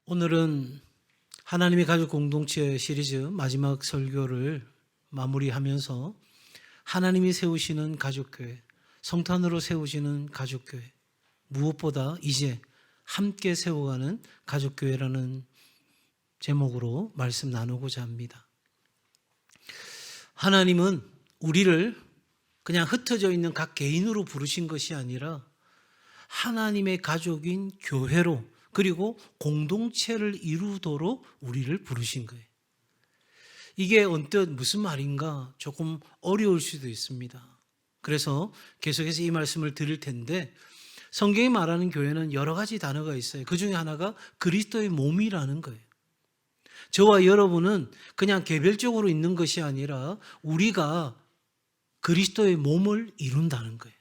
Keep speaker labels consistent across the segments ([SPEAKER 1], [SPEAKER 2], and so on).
[SPEAKER 1] 오늘은 하나님의 가족 공동체 시리즈 마지막 설교를 마무리하면서 하나님이 세우시는 가족교회, 성탄으로 세우시는 가족교회, 무엇보다 이제 함께 세워가는 가족교회라는 제목으로 말씀 나누고자 합니다. 하나님은 우리를 그냥 흩어져 있는 각 개인으로 부르신 것이 아니라 하나님의 가족인 교회로, 그리고 공동체를 이루도록 우리를 부르신 거예요. 이게 언뜻 무슨 말인가 조금 어려울 수도 있습니다. 그래서 계속해서 이 말씀을 드릴 텐데, 성경이 말하는 교회는 여러 가지 단어가 있어요. 그 중에 하나가 그리스도의 몸이라는 거예요. 저와 여러분은 그냥 개별적으로 있는 것이 아니라 우리가 그리스도의 몸을 이룬다는 거예요.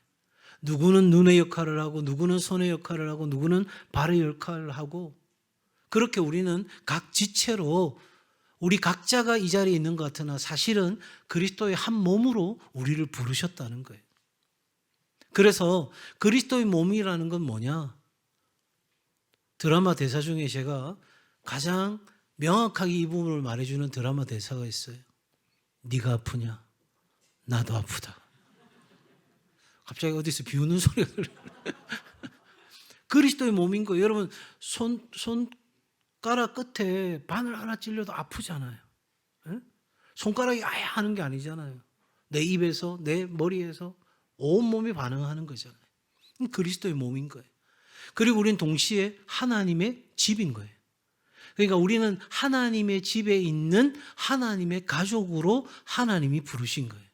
[SPEAKER 1] 누구는 눈의 역할을 하고, 누구는 손의 역할을 하고, 누구는 발의 역할을 하고, 그렇게 우리는 각 지체로 우리 각자가 이 자리에 있는 것 같으나 사실은 그리스도의 한 몸으로 우리를 부르셨다는 거예요. 그래서 그리스도의 몸이라는 건 뭐냐? 드라마 대사 중에 제가 가장 명확하게 이 부분을 말해주는 드라마 대사가 있어요. 네가 아프냐? 나도 아프다. 갑자기 어디서 비우는 소리가 들려요. 그리스도의 몸인 거예요. 여러분, 손가락 끝에 바늘 하나 찔려도 아프잖아요. 에? 손가락이 아예 하는 게 아니잖아요. 내 입에서, 내 머리에서 온몸이 반응하는 거잖아요. 그리스도의 몸인 거예요. 그리고 우리는 동시에 하나님의 집인 거예요. 그러니까 우리는 하나님의 집에 있는 하나님의 가족으로 하나님이 부르신 거예요.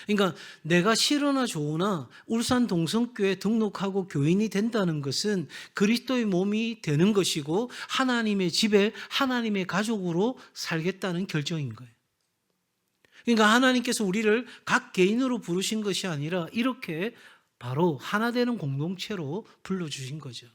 [SPEAKER 1] 그러니까 내가 싫으나 좋으나 울산 동성교회 등록하고 교인이 된다는 것은 그리스도의 몸이 되는 것이고 하나님의 집에 하나님의 가족으로 살겠다는 결정인 거예요. 그러니까 하나님께서 우리를 각 개인으로 부르신 것이 아니라 이렇게 바로 하나 되는 공동체로 불러주신 거죠.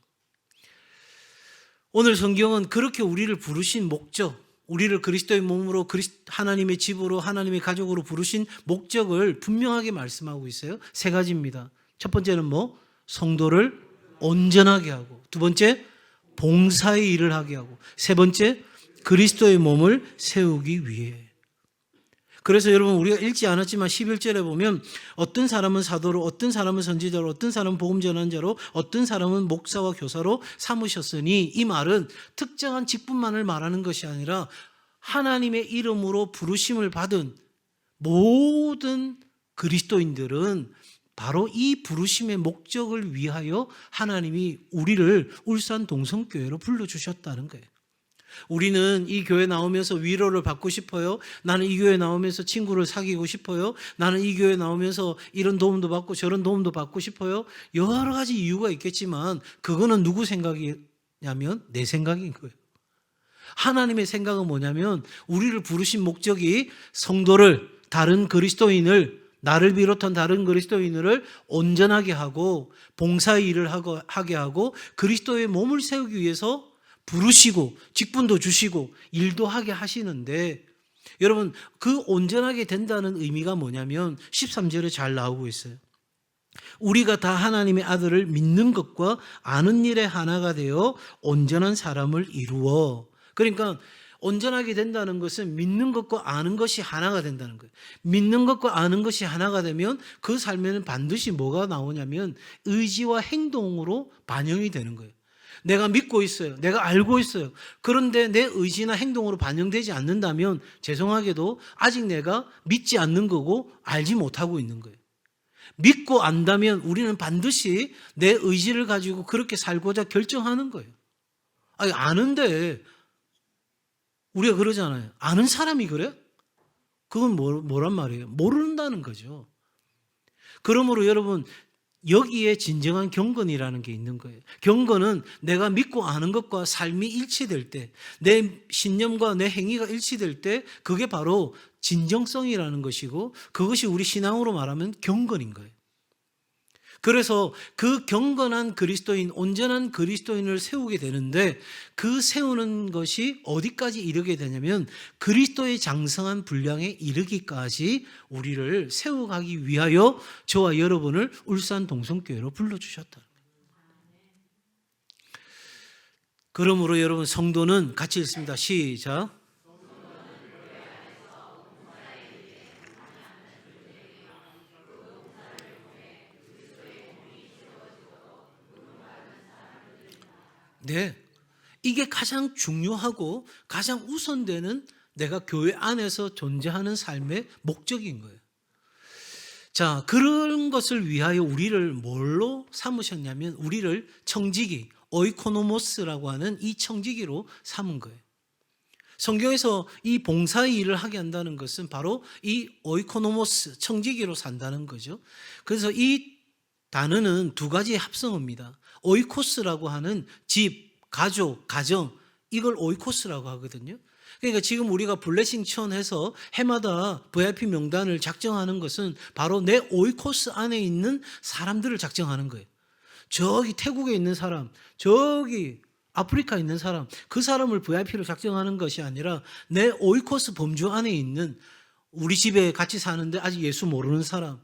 [SPEAKER 1] 오늘 성경은 그렇게 우리를 부르신 목적, 우리를 그리스도의 몸으로 하나님의 집으로 하나님의 가족으로 부르신 목적을 분명하게 말씀하고 있어요. 세 가지입니다. 첫 번째는 성도를 온전하게 하고, 두 번째 봉사의 일을 하게 하고, 세 번째 그리스도의 몸을 세우기 위해. 그래서 여러분, 우리가 읽지 않았지만 11절에 보면 어떤 사람은 사도로, 어떤 사람은 선지자로, 어떤 사람은 복음 전환자로, 어떤 사람은 목사와 교사로 삼으셨으니, 이 말은 특정한 직분만을 말하는 것이 아니라 하나님의 이름으로 부르심을 받은 모든 그리스도인들은 바로 이 부르심의 목적을 위하여 하나님이 우리를 울산 동성교회로 불러주셨다는 거예요. 우리는 이 교회 나오면서 위로를 받고 싶어요. 나는 이 교회 나오면서 친구를 사귀고 싶어요. 나는 이 교회 나오면서 이런 도움도 받고 저런 도움도 받고 싶어요. 여러 가지 이유가 있겠지만 그거는 누구 생각이냐면 내 생각인 거예요. 하나님의 생각은 뭐냐면 우리를 부르신 목적이 성도를, 다른 그리스도인을, 나를 비롯한 다른 그리스도인을 온전하게 하고 봉사의 일을 하게 하고 그리스도의 몸을 세우기 위해서 부르시고 직분도 주시고 일도 하게 하시는데, 여러분, 그 온전하게 된다는 의미가 뭐냐면 13절에 잘 나오고 있어요. 우리가 다 하나님의 아들을 믿는 것과 아는 일에 하나가 되어 온전한 사람을 이루어. 그러니까 온전하게 된다는 것은 믿는 것과 아는 것이 하나가 된다는 거예요. 믿는 것과 아는 것이 하나가 되면 그 삶에는 반드시 뭐가 나오냐면 의지와 행동으로 반영이 되는 거예요. 내가 믿고 있어요. 내가 알고 있어요. 그런데 내 의지나 행동으로 반영되지 않는다면 죄송하게도 아직 내가 믿지 않는 거고 알지 못하고 있는 거예요. 믿고 안다면 우리는 반드시 내 의지를 가지고 그렇게 살고자 결정하는 거예요. 아니, 아는데 우리가 그러잖아요. 아는 사람이 그래? 그건 뭐란 말이에요? 모른다는 거죠. 그러므로 여러분, 여기에 진정한 경건이라는 게 있는 거예요. 경건은 내가 믿고 아는 것과 삶이 일치될 때, 내 신념과 내 행위가 일치될 때 그게 바로 진정성이라는 것이고, 그것이 우리 신앙으로 말하면 경건인 거예요. 그래서 그 경건한 그리스도인, 온전한 그리스도인을 세우게 되는데, 그 세우는 것이 어디까지 이르게 되냐면 그리스도의 장성한 분량에 이르기까지 우리를 세워가기 위하여 저와 여러분을 울산 동성교회로 불러주셨다. 그러므로 여러분 성도는 같이 읽습니다. 시작. 네. 이게 가장 중요하고 가장 우선되는 내가 교회 안에서 존재하는 삶의 목적인 거예요. 자, 그런 것을 위하여 우리를 뭘로 삼으셨냐면 우리를 청지기, 오이코노모스라고 하는 이 청지기로 삼은 거예요. 성경에서 이 봉사의 일을 하게 한다는 것은 바로 이 오이코노모스, 청지기로 산다는 거죠. 그래서 이 단어는 두 가지의 합성어입니다. 오이코스라고 하는 집, 가족, 가정, 이걸 오이코스라고 하거든요. 그러니까 지금 우리가 블레싱 천해서 해마다 VIP 명단을 작성하는 것은 바로 내 오이코스 안에 있는 사람들을 작성하는 거예요. 저기 태국에 있는 사람, 저기 아프리카에 있는 사람, 그 사람을 VIP로 작성하는 것이 아니라 내 오이코스 범주 안에 있는 우리 집에 같이 사는데 아직 예수 모르는 사람,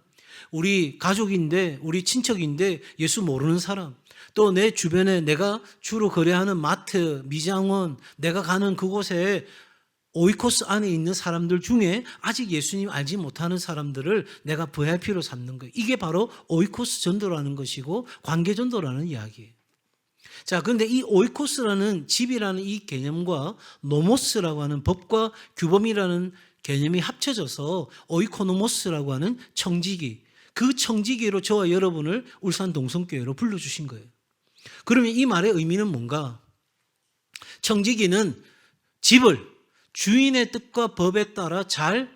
[SPEAKER 1] 우리 가족인데 우리 친척인데 예수 모르는 사람, 또 내 주변에 내가 주로 거래하는 마트, 미장원, 내가 가는 그곳에 오이코스 안에 있는 사람들 중에 아직 예수님 알지 못하는 사람들을 내가 VIP로 삼는 거예요. 이게 바로 오이코스 전도라는 것이고 관계 전도라는 이야기예요. 자, 그런데 이 오이코스라는 집이라는 이 개념과 노모스라고 하는 법과 규범이라는 개념이 합쳐져서 오이코노모스라고 하는 청지기, 그 청지기로 저와 여러분을 울산 동성교회로 불러주신 거예요. 그러면 이 말의 의미는 뭔가? 청지기는 집을 주인의 뜻과 법에 따라 잘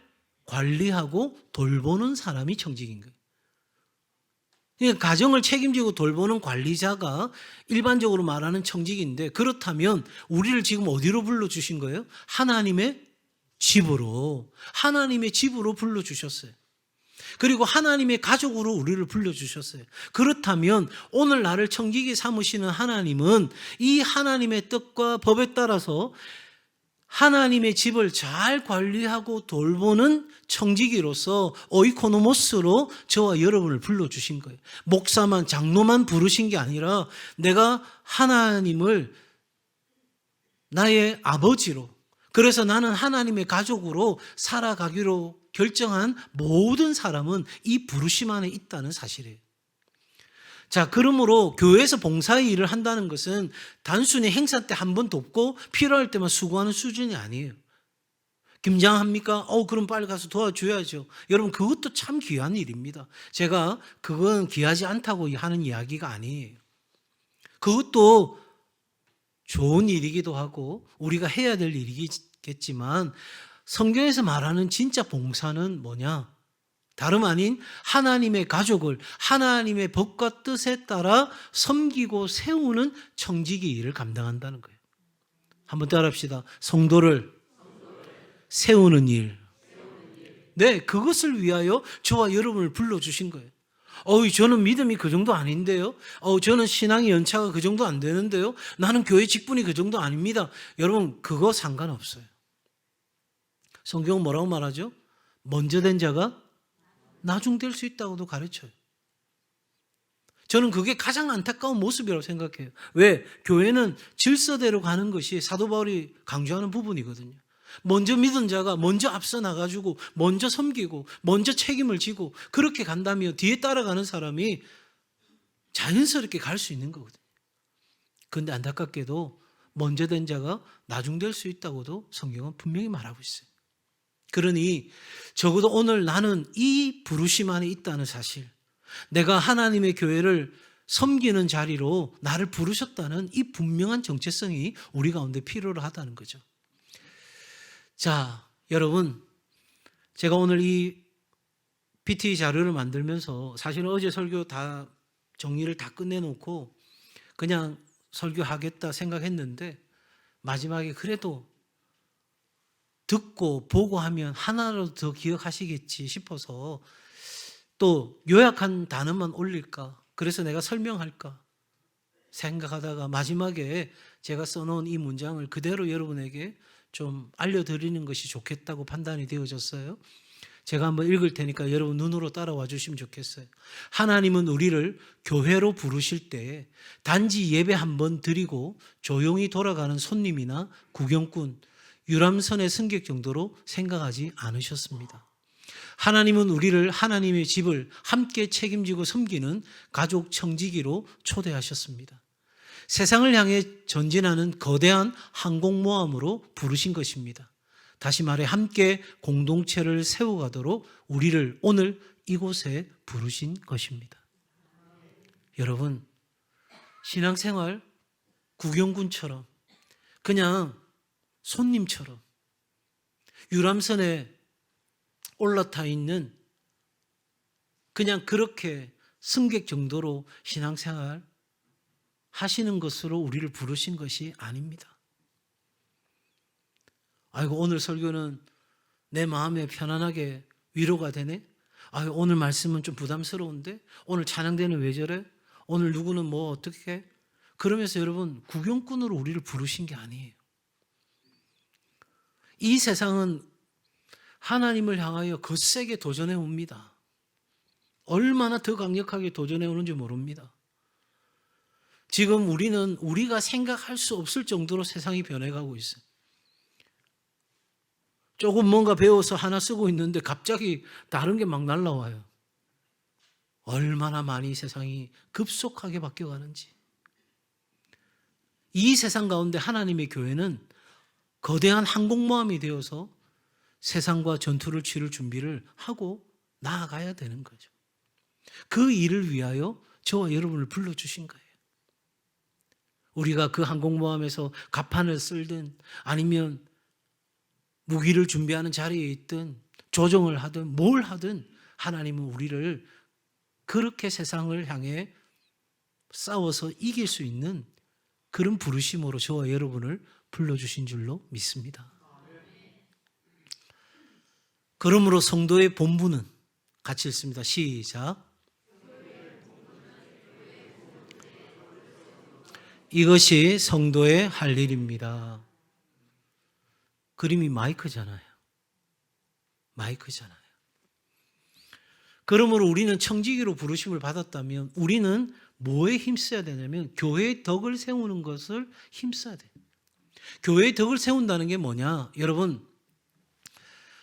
[SPEAKER 1] 관리하고 돌보는 사람이 청지기인 거예요. 그러니까 가정을 책임지고 돌보는 관리자가 일반적으로 말하는 청지기인데, 그렇다면 우리를 지금 어디로 불러주신 거예요? 하나님의 집으로, 하나님의 집으로 불러주셨어요. 그리고 하나님의 가족으로 우리를 불러주셨어요. 그렇다면 오늘 나를 청지기 삼으시는 하나님은 이 하나님의 뜻과 법에 따라서 하나님의 집을 잘 관리하고 돌보는 청지기로서 오이코노모스로 저와 여러분을 불러주신 거예요. 목사만, 장로만 부르신 게 아니라 내가 하나님을 나의 아버지로, 그래서 나는 하나님의 가족으로 살아가기로 결정한 모든 사람은 이 부르심 안에 있다는 사실이에요. 자, 그러므로 교회에서 봉사의 일을 한다는 것은 단순히 행사 때 한 번 돕고 필요할 때만 수고하는 수준이 아니에요. 김장합니까? 그럼 빨리 가서 도와줘야죠. 여러분, 그것도 참 귀한 일입니다. 제가 그건 귀하지 않다고 하는 이야기가 아니에요. 그것도 좋은 일이기도 하고 우리가 해야 될 일이겠지만, 성경에서 말하는 진짜 봉사는 뭐냐? 다름 아닌 하나님의 가족을 하나님의 법과 뜻에 따라 섬기고 세우는 청지기 일을 감당한다는 거예요. 한번 따라합시다. 성도를 세우는 일. 네, 그것을 위하여 저와 여러분을 불러주신 거예요. 저는 믿음이 그 정도 아닌데요. 저는 신앙의 연차가 그 정도 안 되는데요. 나는 교회 직분이 그 정도 아닙니다. 여러분, 그거 상관없어요. 성경은 뭐라고 말하죠? 먼저 된 자가 나중될 수 있다고도 가르쳐요. 저는 그게 가장 안타까운 모습이라고 생각해요. 왜? 교회는 질서대로 가는 것이 사도 바울이 강조하는 부분이거든요. 먼저 믿은 자가 먼저 앞서 나가지고 먼저 섬기고 먼저 책임을 지고 그렇게 간다면 뒤에 따라가는 사람이 자연스럽게 갈 수 있는 거거든요. 그런데 안타깝게도 먼저 된 자가 나중될 수 있다고도 성경은 분명히 말하고 있어요. 그러니 적어도 오늘 나는 이 부르심 안에 있다는 사실, 내가 하나님의 교회를 섬기는 자리로 나를 부르셨다는 이 분명한 정체성이 우리 가운데 필요로 하다는 거죠. 자, 여러분, 제가 오늘 이 PT 자료를 만들면서 사실은 어제 설교 다 정리를 다 끝내놓고 그냥 설교하겠다 생각했는데 마지막에 그래도 듣고 보고 하면 하나라도 더 기억하시겠지 싶어서 또 요약한 단어만 올릴까, 그래서 내가 설명할까 생각하다가 마지막에 제가 써놓은 이 문장을 그대로 여러분에게 좀 알려드리는 것이 좋겠다고 판단이 되어졌어요. 제가 한번 읽을 테니까 여러분 눈으로 따라와 주시면 좋겠어요. 하나님은 우리를 교회로 부르실 때 단지 예배 한번 드리고 조용히 돌아가는 손님이나 구경꾼, 유람선의 승객 정도로 생각하지 않으셨습니다. 하나님은 우리를 하나님의 집을 함께 책임지고 섬기는 가족 청지기로 초대하셨습니다. 세상을 향해 전진하는 거대한 항공모함으로 부르신 것입니다. 다시 말해 함께 공동체를 세워가도록 우리를 오늘 이곳에 부르신 것입니다. 여러분, 신앙생활 구경꾼처럼 그냥 손님처럼 유람선에 올라타 있는 그냥 그렇게 승객 정도로 신앙생활 하시는 것으로 우리를 부르신 것이 아닙니다. 아이고, 오늘 설교는 내 마음에 편안하게 위로가 되네? 아유, 오늘 말씀은 좀 부담스러운데? 오늘 찬양대는 왜 저래? 오늘 누구는 뭐 어떻게 해? 그러면서 여러분, 구경꾼으로 우리를 부르신 게 아니에요. 이 세상은 하나님을 향하여 거세게 도전해 옵니다. 얼마나 더 강력하게 도전해 오는지 모릅니다. 지금 우리는 우리가 생각할 수 없을 정도로 세상이 변해가고 있어요. 조금 뭔가 배워서 하나 쓰고 있는데 갑자기 다른 게 막 날라와요. 얼마나 많이 세상이 급속하게 바뀌어가는지. 이 세상 가운데 하나님의 교회는 거대한 항공모함이 되어서 세상과 전투를 치를 준비를 하고 나아가야 되는 거죠. 그 일을 위하여 저와 여러분을 불러주신 거예요. 우리가 그 항공모함에서 갑판을 쓸든 아니면 무기를 준비하는 자리에 있든 조정을 하든 뭘 하든 하나님은 우리를 그렇게 세상을 향해 싸워서 이길 수 있는 그런 부르심으로 저와 여러분을 불러주신 줄로 믿습니다. 그러므로 성도의 본분은 같이 읽습니다. 시작. 이것이 성도의 할 일입니다. 그림이 마이크잖아요. 마이크잖아요. 그러므로 우리는 청지기로 부르심을 받았다면 우리는 뭐에 힘써야 되냐면 교회의 덕을 세우는 것을 힘써야 돼요. 교회의 덕을 세운다는 게 뭐냐? 여러분,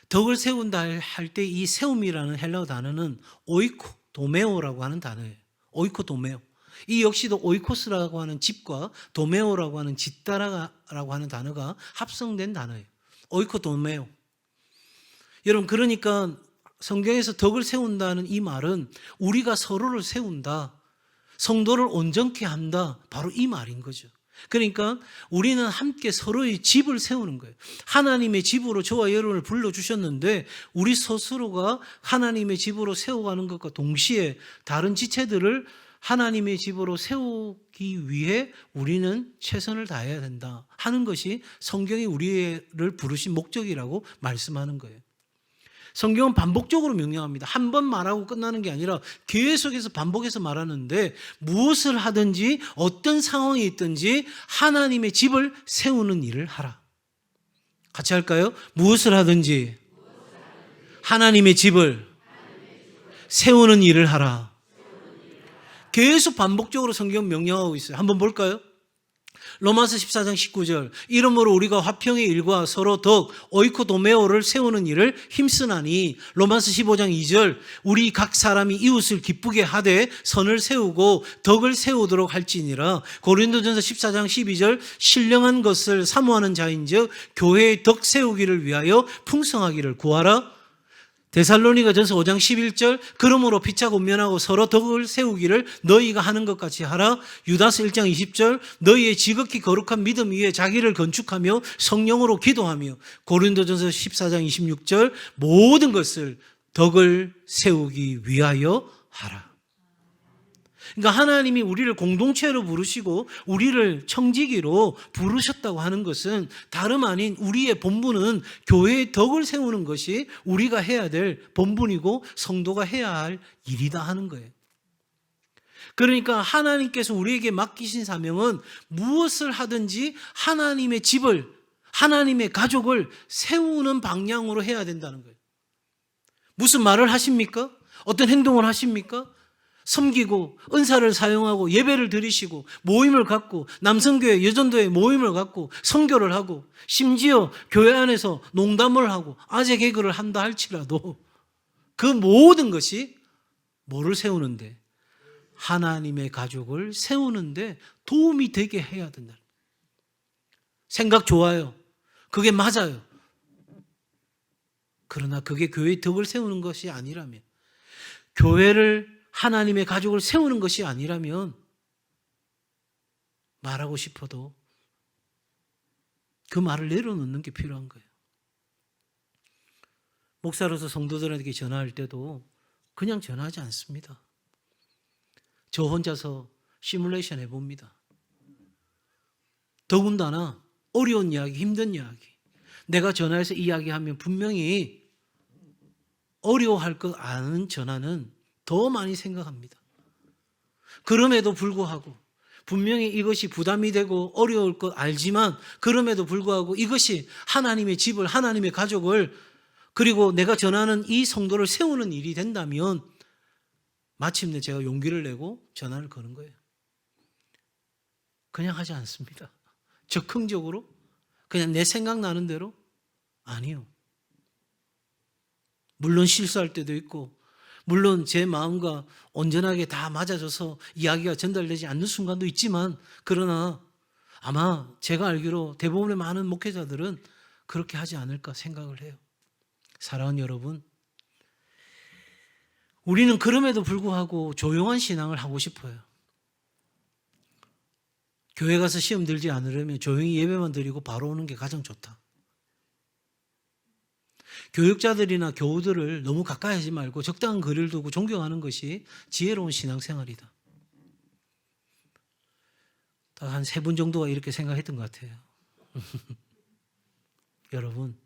[SPEAKER 1] 덕을 세운다 할 때 이 세움이라는 헬라어 단어는 오이코, 도메오라고 하는 단어예요. 오이코, 도메오. 이 역시도 오이코스라고 하는 집과 도메오라고 하는 짓다라고 하는 단어가 합성된 단어예요. 오이코, 도메오. 여러분, 그러니까 성경에서 덕을 세운다는 이 말은 우리가 서로를 세운다, 성도를 온전케 한다, 바로 이 말인 거죠. 그러니까 우리는 함께 서로의 집을 세우는 거예요. 하나님의 집으로 저와 여러분을 불러주셨는데 우리 스스로가 하나님의 집으로 세워가는 것과 동시에 다른 지체들을 하나님의 집으로 세우기 위해 우리는 최선을 다해야 된다 하는 것이 성경이 우리를 부르신 목적이라고 말씀하는 거예요. 성경은 반복적으로 명령합니다. 한 번 말하고 끝나는 게 아니라 계속해서 반복해서 말하는데 무엇을 하든지 어떤 상황이 있든지 하나님의 집을 세우는 일을 하라. 같이 할까요? 무엇을 하든지 하나님의 집을 세우는 일을 하라. 계속 반복적으로 성경 명령하고 있어요. 한번 볼까요? 로마서 14장 19절 이러므로 우리가 화평의 일과 서로 덕 오이코도메오를 세우는 일을 힘쓰나니 로마서 15장 2절 우리 각 사람이 이웃을 기쁘게 하되 선을 세우고 덕을 세우도록 할지니라. 고린도전서 14장 12절 신령한 것을 사모하는 자인즉 교회의 덕 세우기를 위하여 풍성하기를 구하라. 데살로니가전서 5장 11절 그러므로 피차고 면하고 서로 덕을 세우기를 너희가 하는 것 같이 하라. 유다서 1장 20절 너희의 지극히 거룩한 믿음 위에 자기를 건축하며 성령으로 기도하며. 고린도전서 14장 26절 모든 것을 덕을 세우기 위하여 하라. 그러니까 하나님이 우리를 공동체로 부르시고 우리를 청지기로 부르셨다고 하는 것은 다름 아닌 우리의 본분은 교회의 덕을 세우는 것이 우리가 해야 될 본분이고 성도가 해야 할 일이다 하는 거예요. 그러니까 하나님께서 우리에게 맡기신 사명은 무엇을 하든지 하나님의 집을, 하나님의 가족을 세우는 방향으로 해야 된다는 거예요. 무슨 말을 하십니까? 어떤 행동을 하십니까? 섬기고 은사를 사용하고 예배를 드리시고 모임을 갖고 남성교회, 여전도회 모임을 갖고 선교를 하고 심지어 교회 안에서 농담을 하고 아재 개그를 한다 할지라도 그 모든 것이 뭐를 세우는데? 하나님의 가족을 세우는데 도움이 되게 해야 된다. 생각 좋아요. 그게 맞아요. 그러나 그게 교회의 덕을 세우는 것이 아니라면, 교회를 하나님의 가족을 세우는 것이 아니라면 말하고 싶어도 그 말을 내려놓는 게 필요한 거예요. 목사로서 성도들에게 전화할 때도 그냥 전화하지 않습니다. 저 혼자서 시뮬레이션 해봅니다. 더군다나 어려운 이야기, 힘든 이야기, 내가 전화해서 이야기하면 분명히 어려워할 것 아는 전화는 더 많이 생각합니다. 그럼에도 불구하고 분명히 이것이 부담이 되고 어려울 것 알지만 그럼에도 불구하고 이것이 하나님의 집을, 하나님의 가족을, 그리고 내가 전하는 이 성도를 세우는 일이 된다면 마침내 제가 용기를 내고 전화를 거는 거예요. 그냥 하지 않습니다. 적극적으로 그냥 내 생각나는 대로? 아니요. 물론 실수할 때도 있고, 물론 제 마음과 온전하게 다 맞아져서 이야기가 전달되지 않는 순간도 있지만, 그러나 아마 제가 알기로 대부분의 많은 목회자들은 그렇게 하지 않을까 생각을 해요. 사랑하는 여러분, 우리는 그럼에도 불구하고 조용한 신앙을 하고 싶어요. 교회 가서 시험 들지 않으려면 조용히 예배만 드리고 바로 오는 게 가장 좋다. 교육자들이나 교우들을 너무 가까이 하지 말고 적당한 거리를 두고 존경하는 것이 지혜로운 신앙생활이다. 딱 한 3분 정도가 이렇게 생각했던 것 같아요. 여러분,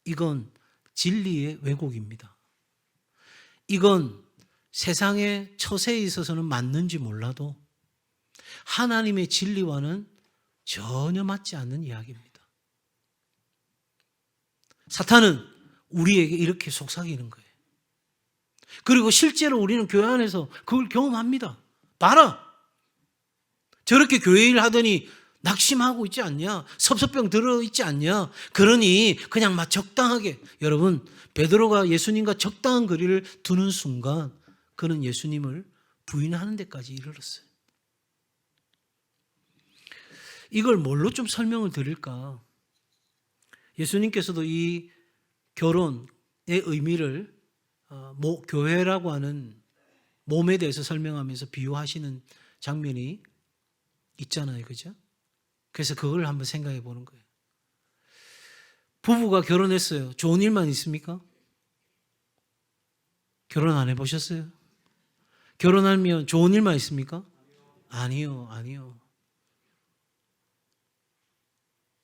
[SPEAKER 1] 이건 진리의 왜곡입니다. 이건 세상의 처세에 있어서는 맞는지 몰라도 하나님의 진리와는 전혀 맞지 않는 이야기입니다. 사탄은 우리에게 이렇게 속삭이는 거예요. 그리고 실제로 우리는 교회 안에서 그걸 경험합니다. 봐라! 저렇게 교회 일 하더니 낙심하고 있지 않냐? 섭섭병 들어있지 않냐? 그러니 그냥 막 적당하게, 여러분, 베드로가 예수님과 적당한 거리를 두는 순간 그는 예수님을 부인하는 데까지 이르렀어요. 이걸 뭘로 좀 설명을 드릴까? 예수님께서도 이 결혼의 의미를 교회라고 하는 몸에 대해서 설명하면서 비유하시는 장면이 있잖아요. 그죠? 그래서 그걸 한번 생각해 보는 거예요. 부부가 결혼했어요. 좋은 일만 있습니까? 결혼 안 해보셨어요? 결혼하면 좋은 일만 있습니까? 아니요.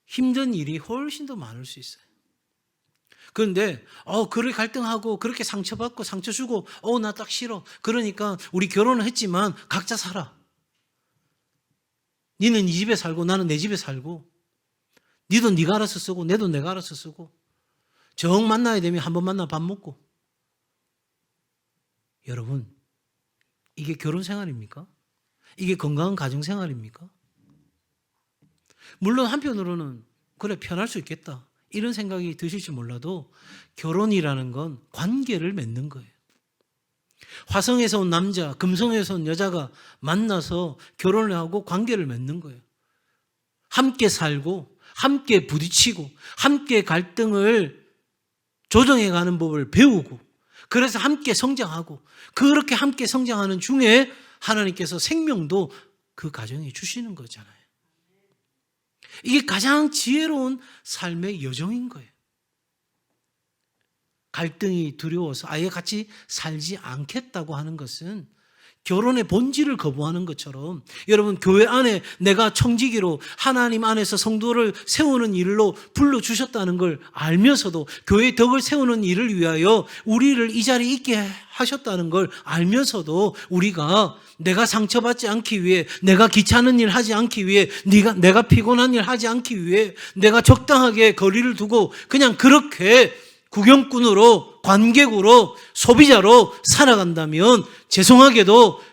[SPEAKER 1] 힘든 일이 훨씬 더 많을 수 있어요. 그런데 그렇게 갈등하고 그렇게 상처받고 상처 주고 나 딱 싫어. 그러니까 우리 결혼을 했지만 각자 살아. 니는 네 집에 살고 나는 내 집에 살고, 니도 네가 알아서 쓰고 내도 내가 알아서 쓰고, 정 만나야 되면 한 번 만나 밥 먹고. 여러분, 이게 결혼 생활입니까? 이게 건강한 가정 생활입니까? 물론 한편으로는 그래 편할 수 있겠다 이런 생각이 드실지 몰라도 결혼이라는 건 관계를 맺는 거예요. 화성에서 온 남자, 금성에서 온 여자가 만나서 결혼을 하고 관계를 맺는 거예요. 함께 살고 함께 부딪히고 함께 갈등을 조정해가는 법을 배우고, 그래서 함께 성장하고, 그렇게 함께 성장하는 중에 하나님께서 생명도 그 가정에 주시는 거잖아요. 이게 가장 지혜로운 삶의 여정인 거예요. 갈등이 두려워서 아예 같이 살지 않겠다고 하는 것은 결혼의 본질을 거부하는 것처럼, 여러분, 교회 안에 내가 청지기로 하나님 안에서 성도를 세우는 일로 불러주셨다는 걸 알면서도, 교회의 덕을 세우는 일을 위하여 우리를 이 자리에 있게 하셨다는 걸 알면서도 우리가 내가 상처받지 않기 위해, 내가 귀찮은 일 하지 않기 위해, 내가 피곤한 일 하지 않기 위해 내가 적당하게 거리를 두고 그냥 그렇게 구경꾼으로, 관객으로, 소비자로 살아간다면 죄송하게도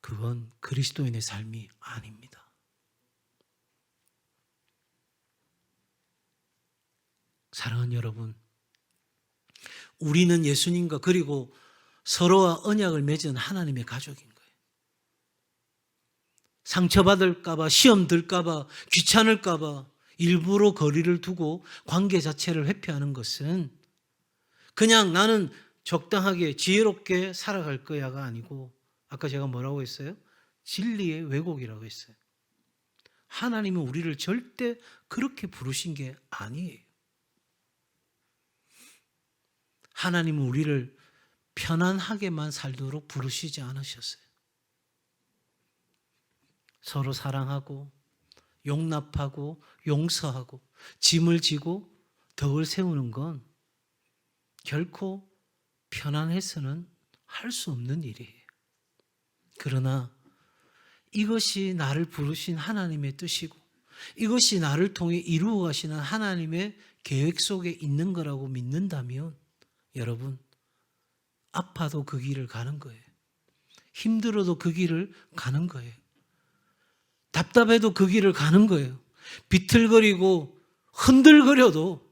[SPEAKER 1] 그건 그리스도인의 삶이 아닙니다. 사랑하는 여러분, 우리는 예수님과 그리고 서로와 언약을 맺은 하나님의 가족인 거예요. 상처받을까 봐, 시험 들까 봐, 귀찮을까 봐 일부러 거리를 두고 관계 자체를 회피하는 것은 그냥 나는 적당하게 지혜롭게 살아갈 거야가 아니고, 아까 제가 뭐라고 했어요? 진리의 왜곡이라고 했어요. 하나님은 우리를 절대 그렇게 부르신 게 아니에요. 하나님은 우리를 편안하게만 살도록 부르시지 않으셨어요. 서로 사랑하고 용납하고 용서하고 짐을 지고 덕을 세우는 건 결코 편안해서는 할 수 없는 일이에요. 그러나 이것이 나를 부르신 하나님의 뜻이고 이것이 나를 통해 이루어 가시는 하나님의 계획 속에 있는 거라고 믿는다면 여러분, 아파도 그 길을 가는 거예요. 힘들어도 그 길을 가는 거예요. 답답해도 그 길을 가는 거예요. 비틀거리고 흔들거려도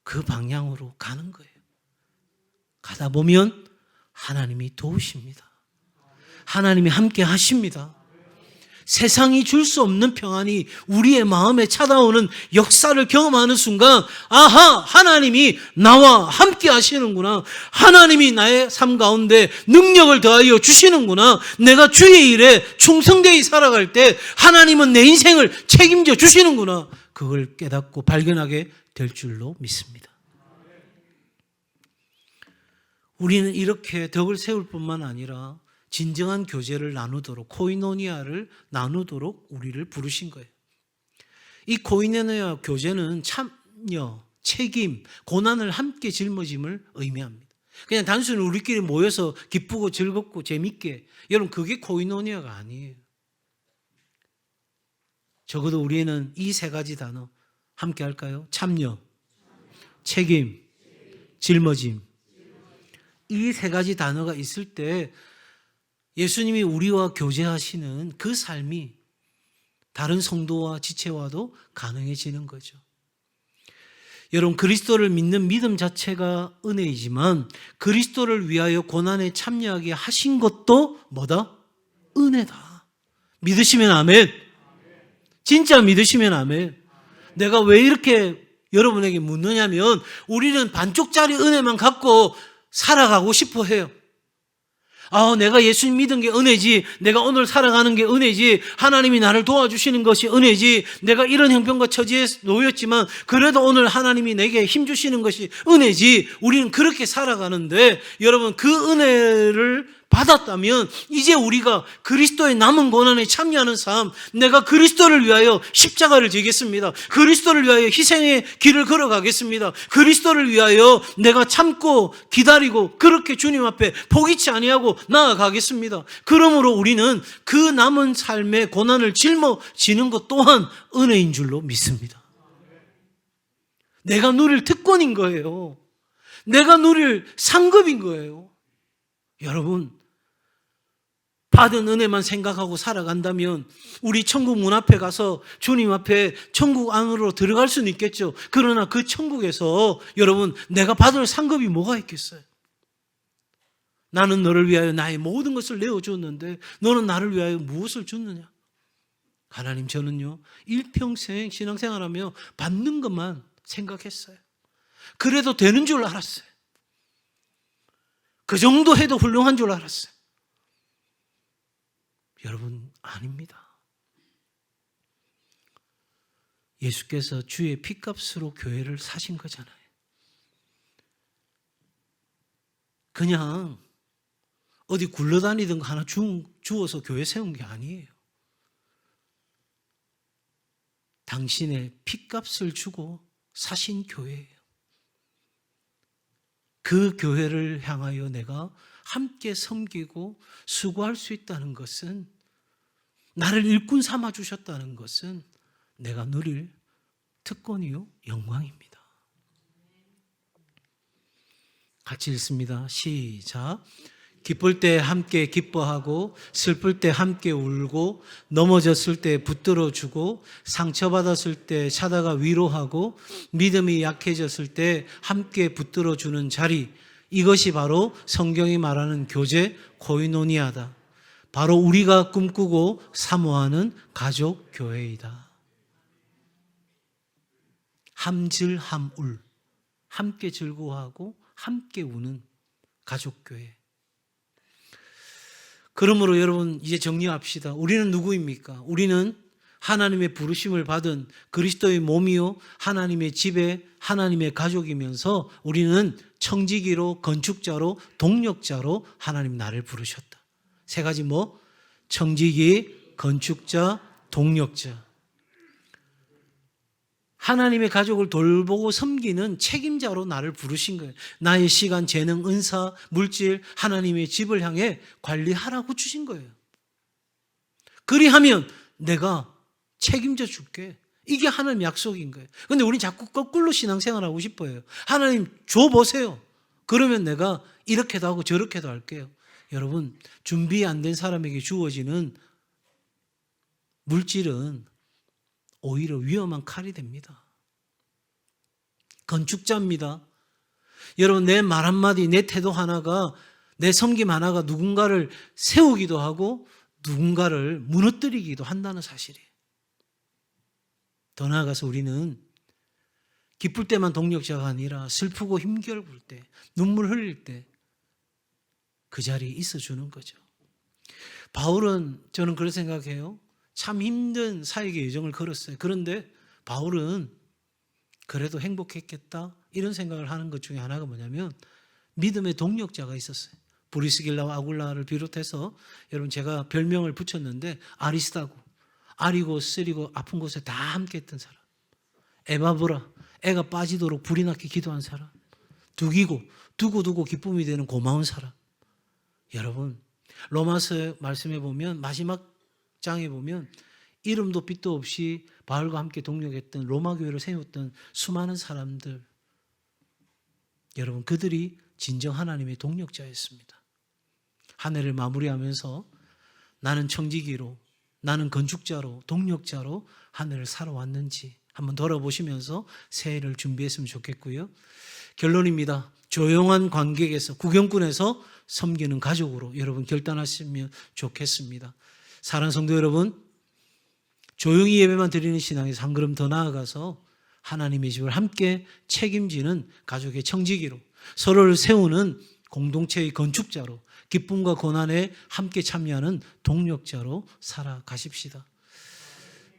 [SPEAKER 1] 그 방향으로 가는 거예요. 가다 보면 하나님이 도우십니다. 하나님이 함께 하십니다. 세상이 줄 수 없는 평안이 우리의 마음에 찾아오는 역사를 경험하는 순간, 아하, 하나님이 나와 함께 하시는구나. 하나님이 나의 삶 가운데 능력을 더하여 주시는구나. 내가 주의 일에 충성되이 살아갈 때 하나님은 내 인생을 책임져 주시는구나. 그걸 깨닫고 발견하게 될 줄로 믿습니다. 우리는 이렇게 덕을 세울 뿐만 아니라 진정한 교제를 나누도록, 코이노니아를 나누도록 우리를 부르신 거예요. 이 코이노니아 교제는 참여, 책임, 고난을 함께 짊어짐을 의미합니다. 그냥 단순히 우리끼리 모여서 기쁘고 즐겁고 재밌게, 여러분 그게 코이노니아가 아니에요. 적어도 우리는 이 세 가지 단어 함께 할까요? 참여, 책임, 짊어짐. 이 세 가지 단어가 있을 때 예수님이 우리와 교제하시는 그 삶이 다른 성도와 지체와도 가능해지는 거죠. 여러분, 그리스도를 믿는 믿음 자체가 은혜이지만 그리스도를 위하여 고난에 참여하게 하신 것도 뭐다? 은혜다. 믿으시면 아멘. 진짜 믿으시면 아멘. 내가 왜 이렇게 여러분에게 묻느냐면 우리는 반쪽짜리 은혜만 갖고 살아가고 싶어 해요. 내가 예수님 믿은 게 은혜지, 내가 오늘 살아가는 게 은혜지, 하나님이 나를 도와주시는 것이 은혜지, 내가 이런 형편과 처지에 놓였지만 그래도 오늘 하나님이 내게 힘주시는 것이 은혜지, 우리는 그렇게 살아가는데, 여러분 그 은혜를 받았다면 이제 우리가 그리스도의 남은 고난에 참여하는 삶, 내가 그리스도를 위하여 십자가를 지겠습니다. 그리스도를 위하여 희생의 길을 걸어가겠습니다. 그리스도를 위하여 내가 참고 기다리고 그렇게 주님 앞에 포기치 아니하고 나아가겠습니다. 그러므로 우리는 그 남은 삶의 고난을 짊어지는 것 또한 은혜인 줄로 믿습니다. 내가 누릴 특권인 거예요. 내가 누릴 상급인 거예요. 여러분, 받은 은혜만 생각하고 살아간다면 우리 천국 문 앞에 가서 주님 앞에 천국 안으로 들어갈 수는 있겠죠. 그러나 그 천국에서 여러분, 내가 받을 상급이 뭐가 있겠어요? 나는 너를 위하여 나의 모든 것을 내어주었는데 너는 나를 위하여 무엇을 줬느냐? 하나님, 저는요 일평생 신앙생활하며 받는 것만 생각했어요. 그래도 되는 줄 알았어요. 그 정도 해도 훌륭한 줄 알았어요. 여러분, 아닙니다. 예수께서 주의 피값으로 교회를 사신 거잖아요. 그냥 어디 굴러다니던 거 하나 주워서 교회 세운 게 아니에요. 당신의 피값을 주고 사신 교회예요. 그 교회를 향하여 내가 함께 섬기고 수고할 수 있다는 것은, 나를 일꾼 삼아 주셨다는 것은 내가 누릴 특권이요 영광입니다. 같이 읽습니다. 시작. 기쁠 때 함께 기뻐하고 슬플 때 함께 울고 넘어졌을 때 붙들어 주고 상처받았을 때 찾아가 위로하고 믿음이 약해졌을 때 함께 붙들어 주는 자리, 이것이 바로 성경이 말하는 교제 코이노니아다. 바로 우리가 꿈꾸고 사모하는 가족 교회이다. 함즐함울, 함께 즐거워하고 함께 우는 가족 교회. 그러므로 여러분 이제 정리합시다. 우리는 누구입니까? 우리는 하나님의 부르심을 받은 그리스도의 몸이요 하나님의 집에 하나님의 가족이면서 우리는 청지기로 건축자로 동력자로 하나님 나를 부르셨다. 세 가지 뭐? 청지기, 건축자, 동력자. 하나님의 가족을 돌보고 섬기는 책임자로 나를 부르신 거예요. 나의 시간, 재능, 은사, 물질, 하나님의 집을 향해 관리하라고 주신 거예요. 그리하면 내가 책임져 줄게. 이게 하나님 약속인 거예요. 그런데 우리는 자꾸 거꾸로 신앙생활하고 싶어요. 하나님 줘보세요. 그러면 내가 이렇게도 하고 저렇게도 할게요. 여러분, 준비 안 된 사람에게 주어지는 물질은 오히려 위험한 칼이 됩니다. 건축자입니다. 여러분, 내 말 한마디, 내 태도 하나가, 내 섬김 하나가 누군가를 세우기도 하고 누군가를 무너뜨리기도 한다는 사실이에요. 더 나아가서 우리는 기쁠 때만 동력자가 아니라 슬프고 힘겨울 때, 눈물 흘릴 때 그 자리에 있어주는 거죠. 바울은, 저는 그렇게 생각해요. 참 힘든 사역의 여정을 걸었어요. 그런데 바울은 그래도 행복했겠다 이런 생각을 하는 것 중에 하나가 뭐냐면 믿음의 동력자가 있었어요. 브리스길라와 아굴라를 비롯해서 여러분 제가 별명을 붙였는데 아리스다고, 아리고 쓰리고 아픈 곳에 다 함께 했던 사람. 에바브라, 애가 빠지도록 불이 나게 기도한 사람. 두기고, 두고 기쁨이 되는 고마운 사람. 여러분, 로마서 말씀해 보면 마지막 장에 보면 이름도 빛도 없이 바울과 함께 동력했던 로마 교회를 세웠던 수많은 사람들, 여러분 그들이 진정 하나님의 동력자였습니다. 한 해를 마무리하면서 나는 청지기로, 나는 건축자로, 동력자로 한 해를 살아왔는지 한번 돌아보시면서 새해를 준비했으면 좋겠고요. 결론입니다. 조용한 관객에서, 구경꾼에서 섬기는 가족으로 여러분 결단하시면 좋겠습니다. 사랑하는 성도 여러분, 조용히 예배만 드리는 신앙에서 한 걸음 더 나아가서 하나님의 집을 함께 책임지는 가족의 청지기로, 서로를 세우는 공동체의 건축자로, 기쁨과 고난에 함께 참여하는 동력자로 살아가십시다.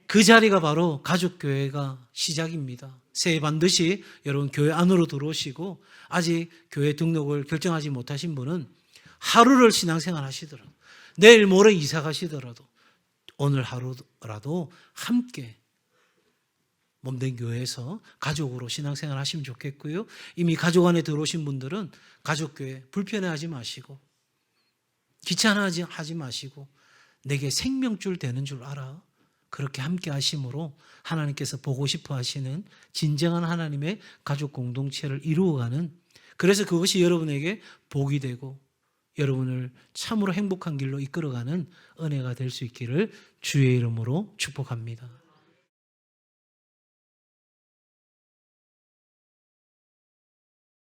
[SPEAKER 1] 그 자리가 바로 가족교회가 시작입니다. 새해 반드시 여러분 교회 안으로 들어오시고 아직 교회 등록을 결정하지 못하신 분은 하루를 신앙생활 하시더라도, 내일 모레 이사 가시더라도 오늘 하루라도 함께 몸된 교회에서 가족으로 신앙생활 하시면 좋겠고요. 이미 가족 안에 들어오신 분들은 가족교회 불편해하지 마시고 귀찮아하지 마시고 내게 생명줄 되는 줄 알아. 그렇게 함께 하심으로 하나님께서 보고 싶어 하시는 진정한 하나님의 가족 공동체를 이루어가는, 그래서 그것이 여러분에게 복이 되고 여러분을 참으로 행복한 길로 이끌어가는 은혜가 될 수 있기를 주의 이름으로 축복합니다.